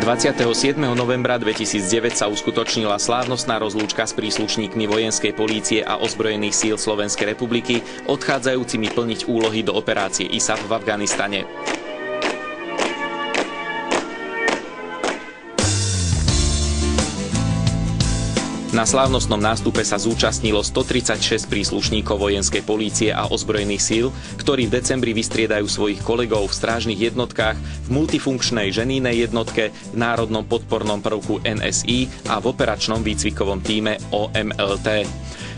27. novembra 2009 sa uskutočnila slávnostná rozlúčka s príslušníkmi vojenskej polície a ozbrojených síl Slovenskej republiky, odchádzajúcimi plniť úlohy do operácie ISAF v Afganistane. Na slávnostnom nástupe sa zúčastnilo 136 príslušníkov vojenskej polície a ozbrojených síl, ktorí v decembri vystriedajú svojich kolegov v strážnych jednotkách, v multifunkčnej ženínej jednotke, v národnom podpornom prvku NSI a v operačnom výcvikovom tíme OMLT.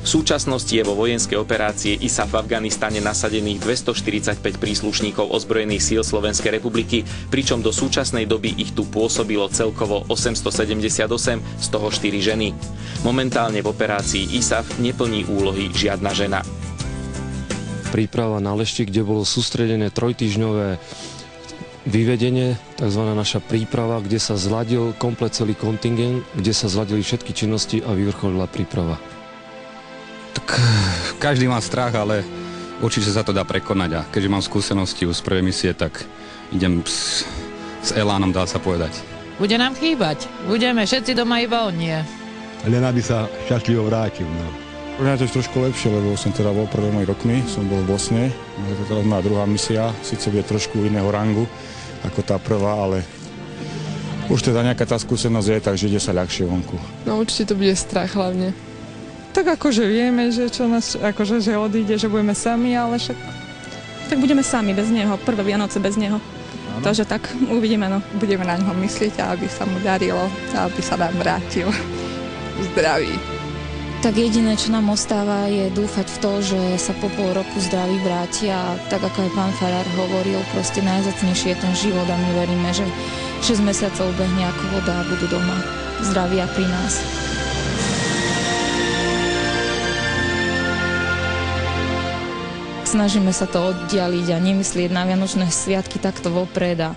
V súčasnosti je vo vojenskej operácii ISAF v Afganistane nasadených 245 príslušníkov ozbrojených síl Slovenskej republiky, pričom do súčasnej doby ich tu pôsobilo celkovo 878, z toho 4 ženy. Momentálne v operácii ISAF neplní úlohy žiadna žena. Príprava na Lešti, kde bolo sústredené trojtýždňové vyvedenie, tzv. Naša príprava, kde sa zladil komplet celý kontingent, kde sa zladili všetky činnosti a vyvrcholila príprava. Tak každý má strach, ale určite sa to dá prekonať a keďže mám skúsenosti už z prvej misie, tak idem s elánom, dá sa povedať. Bude nám chýbať. Budeme všetci doma, iba on nie. Len aby sa šťastlivo vrátil. No. Pre mňa to je trošku lepšie, lebo som teda bol pred 2 rokmi, som bol v Bosne. Je to teraz moja druhá misia, síce bude trošku iného rangu ako tá prvá, ale už teda nejaká tá skúsenosť je, takže ide sa ľahšie vonku. No určite to bude strach hlavne. Tak akože vieme, že čo nás, akože že odíde, že budeme sami, ale však... Tak budeme sami bez neho, prvé Vianoce bez neho. Áno. Takže tak uvidíme, no. Budeme na ňo myslieť, aby sa mu darilo, aby sa nám vrátil zdravý. Tak jediné, čo nám ostáva, je dúfať v to, že sa po pol roku zdraví vráti a tak ako aj pán farár hovoril, proste najzacnejšie je ten život a my veríme, že 6 mesiacov behne ako voda a budú doma zdraví a pri nás. Snažíme sa to oddialiť a nemyslieť na Vianočné sviatky takto vopred a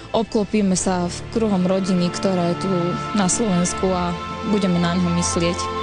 obklopíme sa v kruhom rodiny, ktorá je tu na Slovensku a budeme na ňo myslieť.